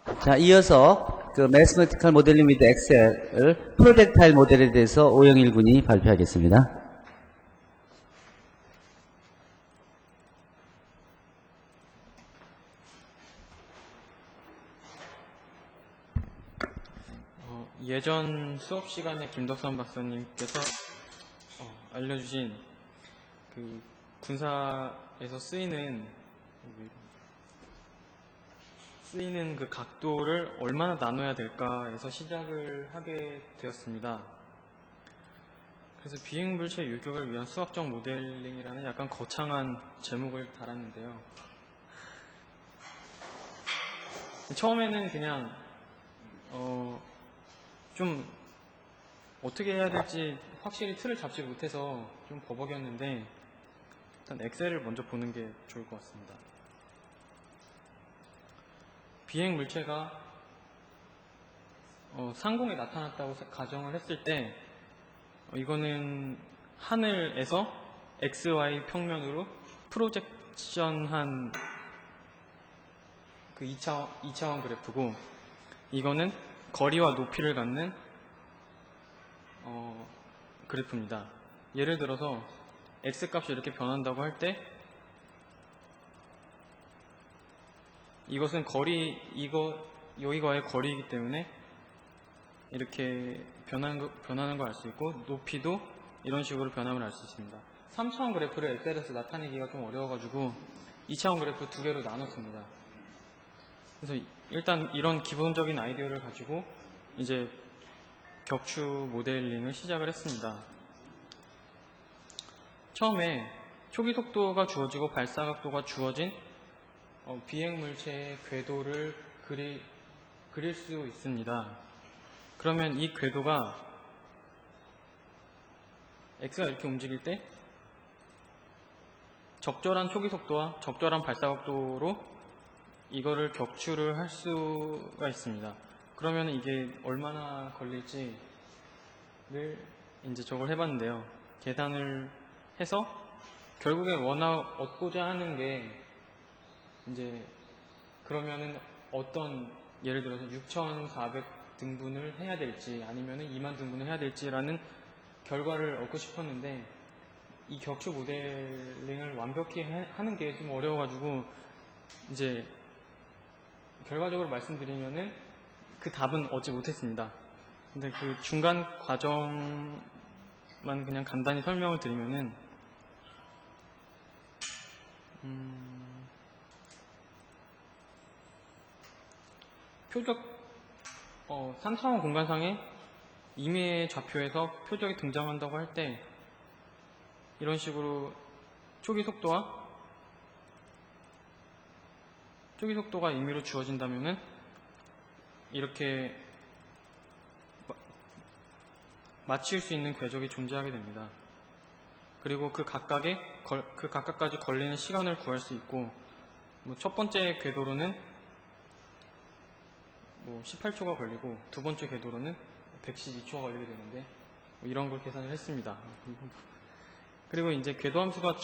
자, 이어서 그 매스매티컬 모델링 위드 엑셀 프로젝타일 모델에 대해서 오영일 군이 발표하겠습니다. 예전 수업 시간에 김덕선 박사님께서 알려주신 그 군사에서 쓰이는 그 각도를 얼마나 나눠야 될까에서 시작을 하게 되었습니다. 그래서 비행물체 유격을 위한 수학적 모델링이라는 약간 거창한 제목을 달았는데요. 처음에는 그냥 좀 어떻게 해야 될지 확실히 틀을 잡지 못해서 좀 버벅였는데, 일단 엑셀을 먼저 보는 게 좋을 것 같습니다. 비행 물체가 상공에 나타났다고 가정을 했을 때 이거는 하늘에서 XY 평면으로 프로젝션한 그 2차원 그래프고, 이거는 거리와 높이를 갖는 그래프입니다. 예를 들어서 X값이 이렇게 변한다고 할 때 이것은 여기과의 거리이기 때문에 이렇게 변하는 걸 알 수 있고, 높이도 이런 식으로 변함을 알 수 있습니다. 3차원 그래프를 엑셀에서 나타내기가 좀 어려워가지고 2차원 그래프 두 개로 나눴습니다. 그래서 일단 이런 기본적인 아이디어를 가지고 이제 격추 모델링을 시작을 했습니다. 처음에 초기 속도가 주어지고 발사 각도가 주어진 비행 물체의 궤도를 그릴 수 있습니다. 그러면 이 궤도가 X가 이렇게 움직일 때 적절한 초기 속도와 적절한 발사 각도로 이거를 격추를 할 수가 있습니다. 그러면 이게 얼마나 걸릴지를 이제 저걸 해봤는데요. 계산을 해서 결국에 얻고자 하는 게 이제 그러면은 예를 들어서 6,400 등분을 해야 될지 아니면은 2만 등분을 해야 될지라는 결과를 얻고 싶었는데, 이 격추 모델링을 완벽히 하는 게 좀 어려워가지고 이제 결과적으로 말씀드리면은 그 답은 얻지 못했습니다. 근데 그 중간 과정만 그냥 간단히 설명을 드리면은 표적 3차원 공간상에 임의의 좌표에서 표적이 등장한다고 할 때 이런 식으로 초기 속도가 임의로 주어진다면은 이렇게 맞출 수 있는 궤적이 존재하게 됩니다. 그리고 그 각각까지 걸리는 시간을 구할 수 있고, 첫 번째 궤도로는 18초가 걸리고 두 번째 궤도로는 112초가 걸리게 되는데 이런 걸 계산을 했습니다. 그리고 이제 궤도 함수가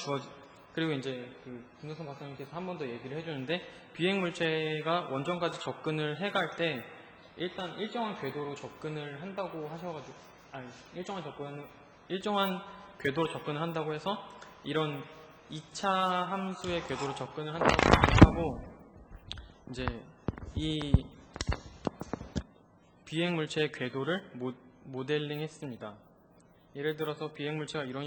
그리고 이제 그 김덕선 박사님께서 한 번 더 얘기를 해주는데, 비행 물체가 원점까지 접근을 해갈 때 일단 일정한 궤도로 접근을 한다고 하셔가지고, 일정한 궤도로 접근을 한다고 해서 이런 2차 함수의 궤도로 접근을 한다고 생각하고, 이제 이 비행 물체의 궤도를 모델링 했습니다. 예를 들어서 비행 물체가 이런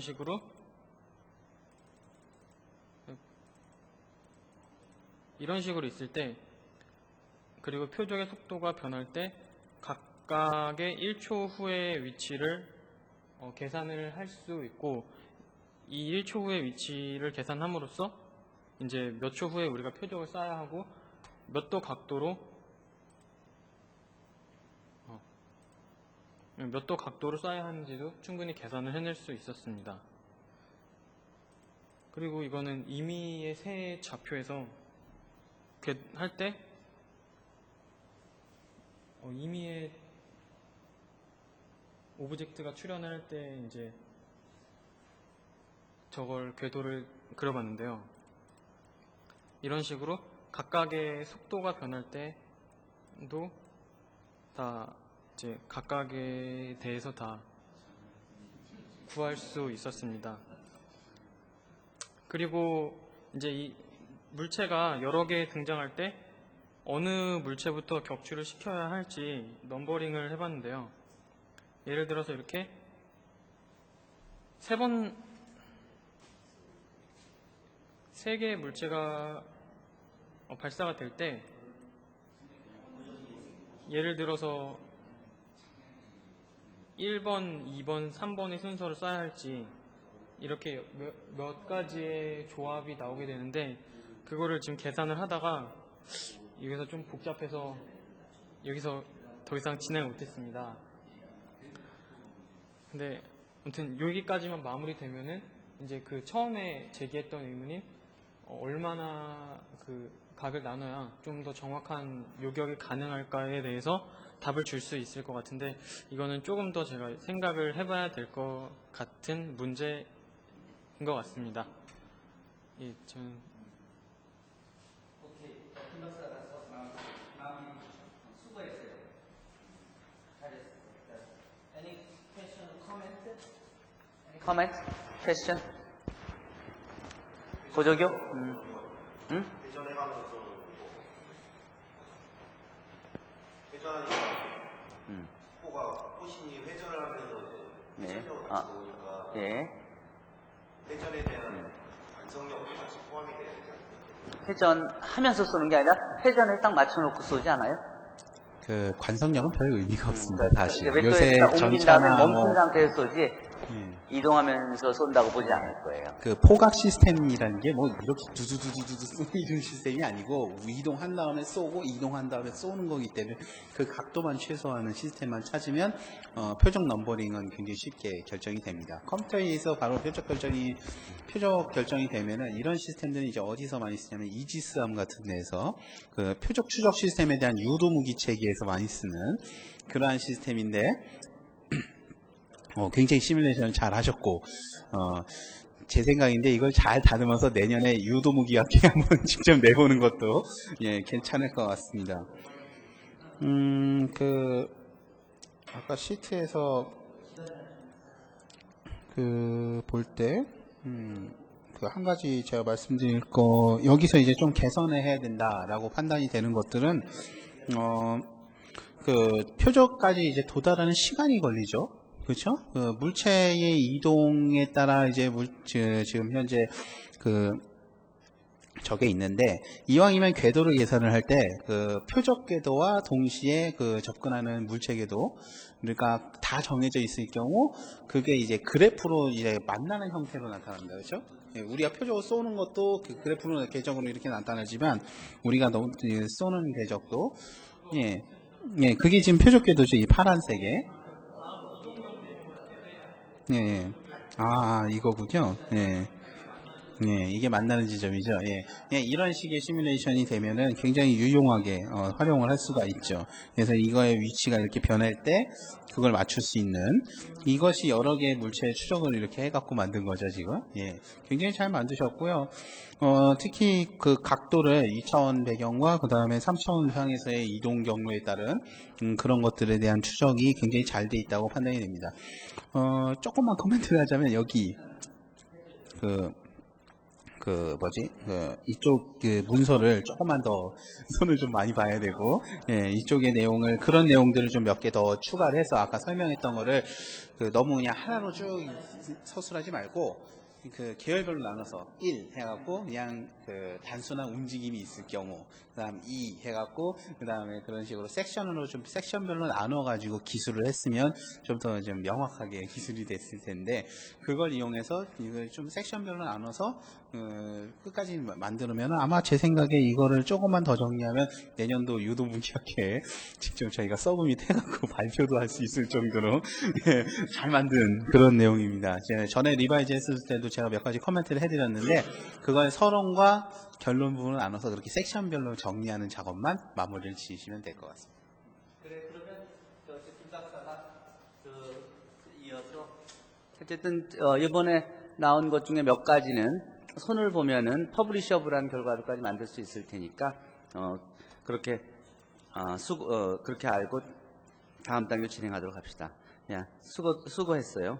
식으로 있을 때, 그리고 표적의 속도가 변할 때 각각의 1초 후의 위치를 계산을 할 수 있고, 이 1초 후의 위치를 계산함으로써 이제 몇 초 후에 우리가 표적을 쏴야 하고 몇 도 각도로 쏴야 하는지도 충분히 계산을 해낼 수 있었습니다. 그리고 이거는 임의의 세 좌표에서 할 때 임의의 오브젝트가 출현할 때 이제 저걸 궤도를 그려봤는데요. 이런 식으로 각각의 속도가 변할 때 다 이제 각각에 대해서 다 구할 수 있었습니다. 그리고 이제 이 물체가 여러 개 등장할 때 어느 물체부터 격추를 시켜야 할지 넘버링을 해봤는데요. 예를 들어서 이렇게 세 개의 물체가 발사가 될 때 예를 들어서 1번, 2번, 3번의 순서를 써야 할지 이렇게 몇 가지의 조합이 나오게 되는데 그거를 지금 계산을 하다가 여기서 좀 복잡해서 여기서 더 이상 진행을 못했습니다. 근데 아무튼 여기까지만 마무리되면은 이제 그 처음에 제기했던 의문인 얼마나 그 각을 나눠야 좀 더 정확한 요격이 가능할까에 대해서 답을 줄 수 있을 것 같은데 이거는 조금 더 제가 생각을 해봐야 될 것 같은 문제인 것 같습니다. 예, 저는 오케이. 김 박사가 마음이 수고했어요. 잘했어요. Any question, comment? Any comment? Question? 고조교? 응? 회전해가면서 회전하니까 코가 호신이 회전을 하면서 네. 회전력을 아. 같이 넣으니까 예. 회전에 대한 완성력도 같이 포함이 돼야 되지 않나요? 회전하면서 쏘는 게 아니라 회전을 딱 맞춰놓고 쏘지 않아요? 그 관성력은 별 의미가 없습니다. 사실 왜 요새 옮긴 다음에 전차나 멈춘 뭐 상태에서 쏘지 이동하면서 쏜다고 보지 않을 거예요. 그 포각 시스템이라는 게 뭐 이렇게 두두두두두 쏘는 이런 시스템이 아니고 이동한 다음에 쏘고 이동한 다음에 쏘는 거기 때문에 그 각도만 최소화하는 시스템만 찾으면 표적 넘버링은 굉장히 쉽게 결정이 됩니다. 컴퓨터에 의해서 바로 표적 결정이 되면은 이런 시스템들은 이제 어디서 많이 쓰냐면 이지스함 같은 데서 그 표적 추적 시스템에 대한 유도 무기 체계에서 많이 쓰는 그러한 시스템인데 굉장히 시뮬레이션을 잘 하셨고, 제 생각인데 이걸 잘 다듬어서 내년에 유도무기 학회 한번 직접 내보는 것도, 예, 괜찮을 것 같습니다. 아까 시트에서 볼 때, 그 한 가지 제가 말씀드릴 거, 여기서 이제 좀 개선을 해야 된다라고 판단이 되는 것들은, 그 표적까지 이제 도달하는 시간이 걸리죠. 그렇죠? 그 물체의 이동에 따라 이제 지금 현재 그 저게 있는데 이왕이면 궤도를 계산을 할 때 그 표적 궤도와 동시에 그 접근하는 물체 궤도 그러니까 다 정해져 있을 경우 그게 이제 그래프로 이제 만나는 형태로 나타납니다. 그렇죠? 예, 우리가 표적을 쏘는 것도 그 그래프로 궤적으로 이렇게 나타나지만 우리가 쏘는 궤적도 예, 그게 지금 표적 궤도죠. 이 파란색에. 예. 이거군요. 예. 예, 이게 만나는 지점이죠. 예. 예, 이런 식의 시뮬레이션이 되면은 굉장히 유용하게 활용을 할 수가 있죠. 그래서 이거의 위치가 이렇게 변할 때 그걸 맞출 수 있는 이것이 여러 개의 물체의 추적을 이렇게 해갖고 만든 거죠, 지금. 예. 굉장히 잘 만드셨고요. 특히 그 각도를 2차원 배경과 그 다음에 3차원 상에서의 이동 경로에 따른 그런 것들에 대한 추적이 굉장히 잘 돼 있다고 판단이 됩니다. 조금만 코멘트를 하자면 여기 이쪽 그 문서를 조금만 더 손을 좀 많이 봐야 되고, 예, 이쪽의 내용을, 그런 내용들을 좀 몇 개 더 추가를 해서 아까 설명했던 거를 너무 그냥 하나로 쭉 서술하지 말고, 그 계열별로 나눠서 1 해갖고 그냥 그 단순한 움직임이 있을 경우 그 다음 2 해갖고 그 다음에 그런 식으로 섹션으로 좀 섹션별로 나눠가지고 기술을 했으면 좀 더 좀 명확하게 기술이 됐을 텐데 그걸 이용해서 이걸 좀 섹션별로 나눠서 끝까지 만들면 아마 제 생각에 이거를 조금만 더 정리하면 내년도 유도무기학회에 직접 저희가 서브밋 해갖고 발표도 할 수 있을 정도로 예, 잘 만든 그런 내용입니다. 제가 전에 리바이즈 했을 때도 제가 몇 가지 코멘트를 해드렸는데 그걸 서론과 결론 부분을 나눠서 그렇게 섹션별로 정리하는 작업만 마무리를 지으시면 될 것 같습니다. 그래, 그러면 김 박사가 이어서 어쨌든 이번에 나온 것 중에 몇 가지는 손을 보면은 퍼블리셔블한 결과로까지 만들 수 있을 테니까 그렇게 그렇게 알고 다음 단계 진행하도록 합시다. 야, 수고했어요.